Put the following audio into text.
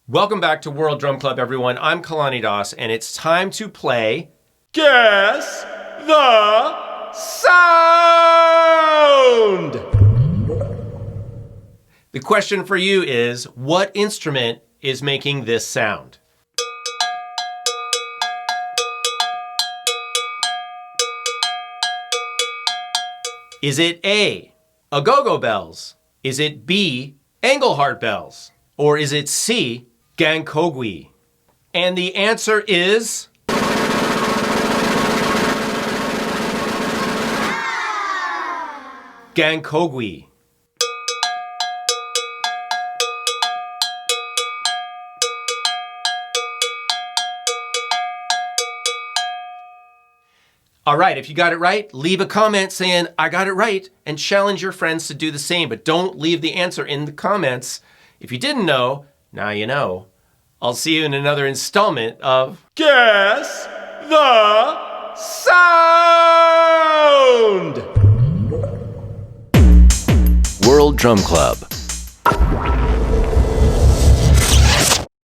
Welcome back to World Drum Club, everyone. I'm Kalani Das, and it's time to play Guess the Sound! The question for you is, what instrument is making this sound? Is it A, Agogo bells? Is it B, Engelhardt bells? Or is it C, Gankogui? And the answer is... Gankogui. All right, if you got it right, leave a comment saying, I got it right, and challenge your friends to do the same. But don't leave the answer in the comments. If you didn't know, now you know. I'll see you in another installment of Guess the Sound! World Drum Club.